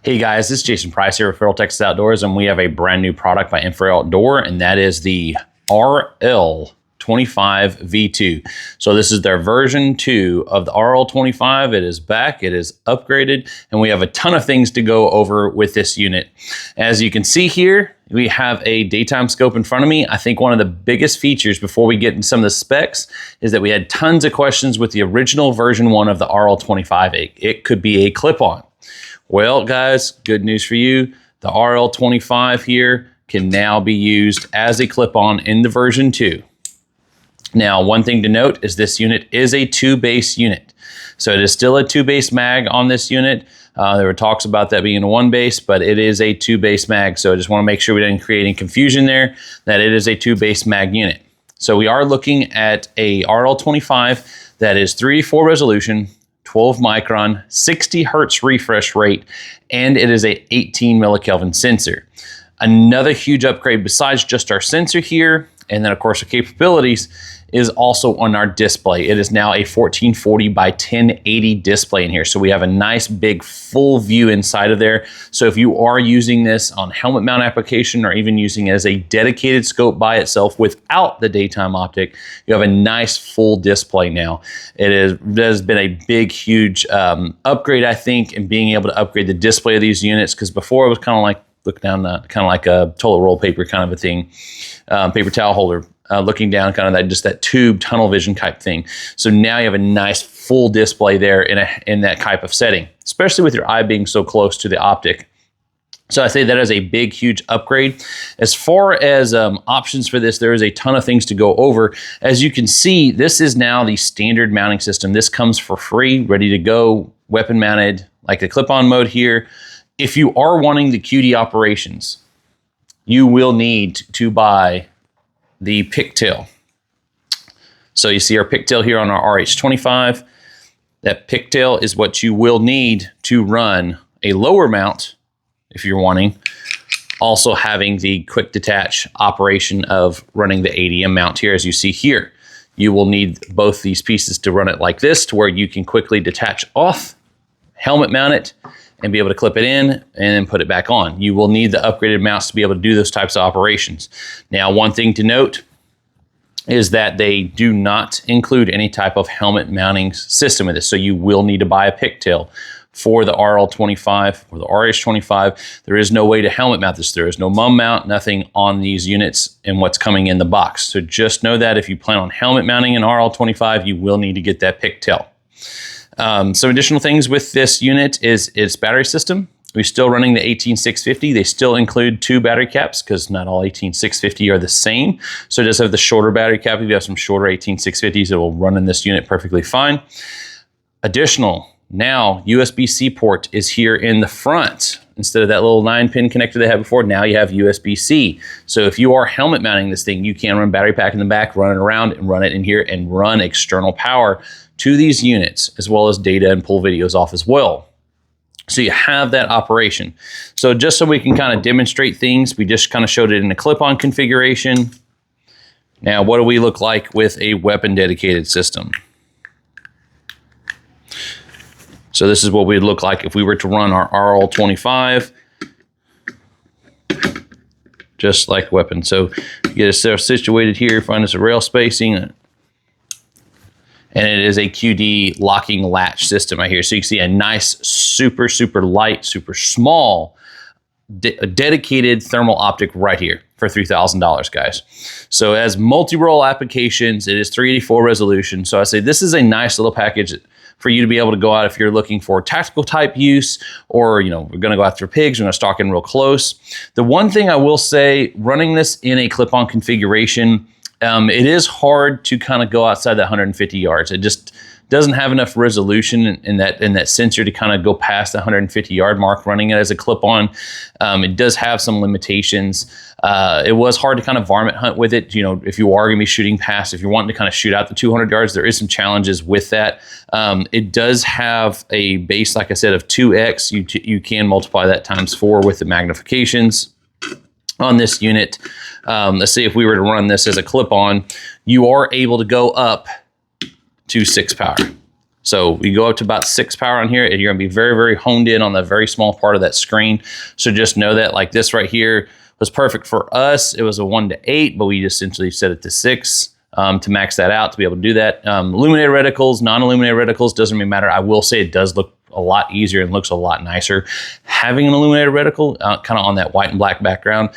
Hey guys, this is Jason Price here with Feral Texas Outdoors, and we have a brand new product by Infiray Outdoor, and that is the RL25 V2. So this is their version 2 of the RL25. It is back, it is upgraded, and we have a ton of things to go over with this unit. As you can see here, we have a daytime scope in front of me. I think one of the biggest features before we get into some of the specs is that we had tons of questions with the original version 1 of the RL25. It could be a clip-on. Well, guys, good news for you. The RL25 here can now be used as a clip-on in the version 2. Now, one thing to note is this unit is a 2-base unit. So it is still a 2-base mag on this unit. There were talks about that being a 1-base, but it is a 2-base mag. So I just want to make sure we didn't create any confusion there, that it is a 2-base mag unit. So we are looking at a RL25 that is 3:4 resolution, 12 micron, 60 hertz refresh rate, and it is a 18 millikelvin sensor. Another huge upgrade besides just our sensor here, and then of course our capabilities, is also on our display. It is now a 1440 by 1080 display in here. So we have a nice big full view inside of there. So if you are using this on helmet mount application or even using it as a dedicated scope by itself without the daytime optic, you have a nice full display now. It has been a big, huge upgrade, I think, in being able to upgrade the display of these units, because before it was kind of like, look down that, kind of like a toilet roll paper kind of a thing, paper towel holder. Looking down, kind of that, just that tube tunnel vision type thing. So now you have a nice full display there in that type of setting, especially with your eye being so close to the optic. So I say that is a big, huge upgrade. As far as options for this, there is a ton of things to go over. As you can see, this is now the standard mounting system. This comes for free, ready to go, weapon mounted, like the clip-on mode here. If you are wanting the QD operations, you will need to buy the pigtail. So you see our pigtail here on our RH25. That pigtail is what you will need to run a lower mount if you're wanting. Also having the quick detach operation of running the ADM mount here, as you see here. You will need both these pieces to run it like this, to where you can quickly detach off, helmet mount it, and be able to clip it in and then put it back on. You will need the upgraded mounts to be able to do those types of operations. Now, one thing to note is that they do not include any type of helmet mounting system with this. So you will need to buy a pigtail for the RL25 or the RH25. There is no way to helmet mount this. There is no mum mount, nothing on these units and what's coming in the box. So just know that if you plan on helmet mounting an RL25, you will need to get that pigtail. Some additional things with this unit is its battery system. We're still running the 18650. They still include 2 battery caps because not all 18650 are the same. So it does have the shorter battery cap. If you have some shorter 18650s, it will run in this unit perfectly fine. Additional, now USB-C port is here in the front. Instead of that little 9-pin connector they had before, now you have USB-C. So if you are helmet mounting this thing, you can run battery pack in the back, run it around, and run it in here, and run external power to these units, as well as data and pull videos off as well. So you have that operation. So just so we can kind of demonstrate things, we just kind of showed it in a clip-on configuration. Now, what do we look like with a weapon dedicated system? So this is what we'd look like if we were to run our RL25, just like weapon. So get us situated here, find us a rail spacing, and it is a QD locking latch system right here. So you can see a nice, super, super light, super small, dedicated thermal optic right here for $3,000, guys. So as multi-role applications, it is 384 resolution. So I say this is a nice little package for you to be able to go out if you're looking for tactical type use, or, you know, we're gonna go after pigs, we're gonna stalk in real close. The one thing I will say, running this in a clip-on configuration, it is hard to kind of go outside that 150 yards. It just doesn't have enough resolution in that sensor to kind of go past the 150 yard mark running it as a clip-on. It does have some limitations. It was hard to kind of varmint hunt with it. You know, if you are going to be shooting past, if you're wanting to kind of shoot out the 200 yards, there is some challenges with that. It does have a base, like I said, of 2x. You can multiply that times 4 with the magnifications on this unit. Let's say if we were to run this as a clip-on, you are able to go up to 6 power. So we go up to about 6 power on here, and you're gonna be very, very honed in on the very small part of that screen. So just know that, like this right here was perfect for us. It was a 1 to 8, but we just essentially set it to 6 to max that out, to be able to do that. Illuminated reticles, non-illuminated reticles, doesn't really matter. I will say it does look a lot easier and looks a lot nicer. Having an illuminated reticle kind of on that white and black background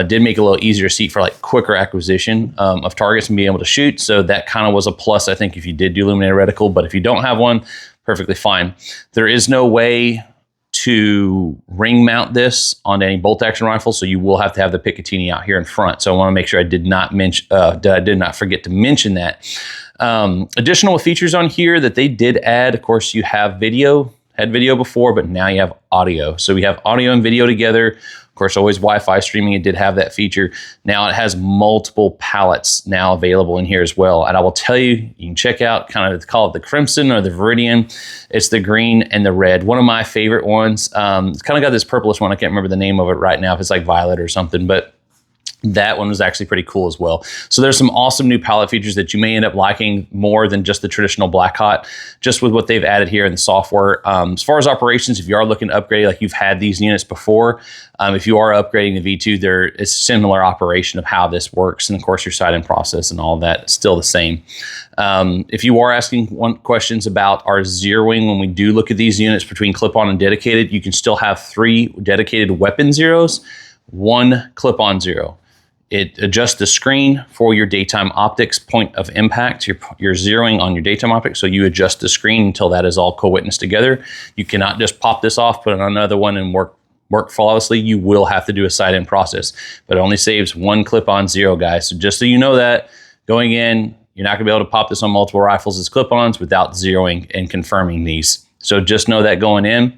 did make it a little easier to see for like quicker acquisition of targets and being able to shoot. So that kind of was a plus, I think, if you did do illuminated reticle. But if you don't have one, perfectly fine. There is no way to ring mount this on any bolt action rifle, so you will have to have the Picatinny out here in front. So I want to make sure I did not mention, I did not forget to mention that. Additional features on here that they did add, of course, you have video, had video before, but now you have audio. So we have audio and video together. Of course, always Wi-Fi streaming, it did have that feature. Now it has multiple palettes now available in here as well. And I will tell you, you can check out, kind of call it the Crimson or the Viridian. It's the green and the red. One of my favorite ones. It's kind of got this purplish one. I can't remember the name of it right now, if it's like violet or something, but that one was actually pretty cool as well. So there's some awesome new palette features that you may end up liking more than just the traditional Black Hot, just with what they've added here in the software. As far as operations, if you are looking to upgrade, like you've had these units before, if you are upgrading the V2, there is a similar operation of how this works. And of course, your sight-in process and all that is still the same. If you are asking questions about our zeroing, when we do look at these units between clip-on and dedicated, you can still have 3 dedicated weapon zeros, 1 clip-on zero. It adjusts the screen for your daytime optics point of impact. You're zeroing on your daytime optics, so you adjust the screen until that is all co-witnessed together. You cannot just pop this off, put it on another one, and work flawlessly. You will have to do a sight-in process, but it only saves 1 clip-on zero, guys. So just so you know that, going in, you're not gonna be able to pop this on multiple rifles as clip-ons without zeroing and confirming these. So just know that going in.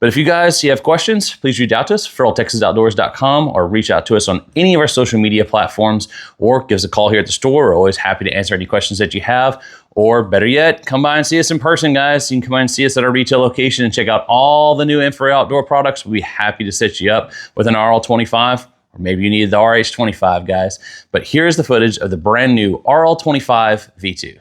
But if you guys have questions, please reach out to us, feraltexasoutdoors.com, or reach out to us on any of our social media platforms, or give us a call here at the store. We're always happy to answer any questions that you have. Or better yet, come by and see us in person, guys. You can come by and see us at our retail location and check out all the new Infiray outdoor products. We'll be happy to set you up with an RL25, or maybe you need the RH25, guys. But here's the footage of the brand new RL25 V2.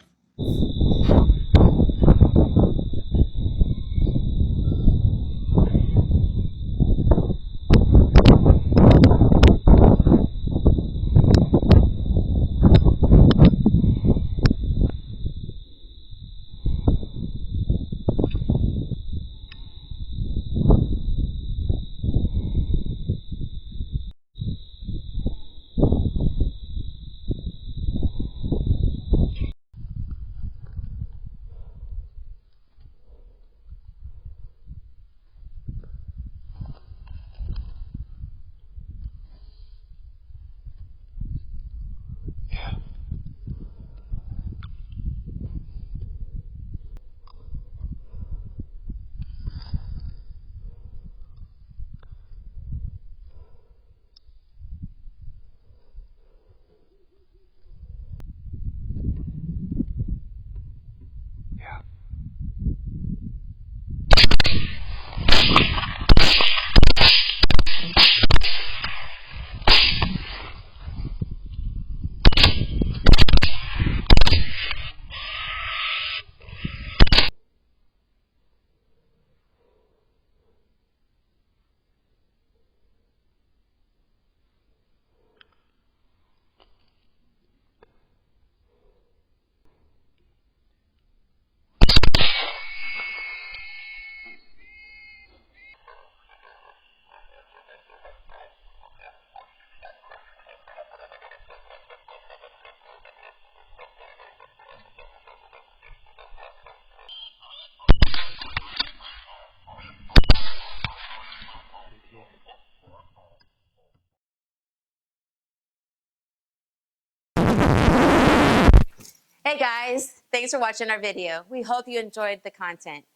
Hey guys, thanks for watching our video. We hope you enjoyed the content.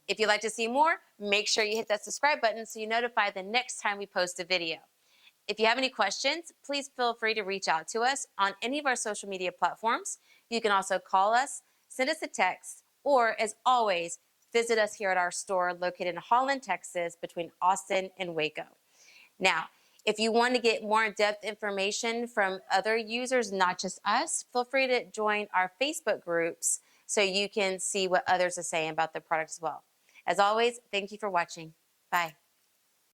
If you'd like to see more, make sure you hit that subscribe button so you're notified the next time we post a video. If you have any questions, please feel free to reach out to us on any of our social media platforms. You can also call us, send us a text, or as always, visit us here at our store located in Holland, Texas, between Austin and Waco. Now, if you want to get more in-depth information from other users, not just us, feel free to join our Facebook groups so you can see what others are saying about the product as well. As always, thank you for watching. Bye.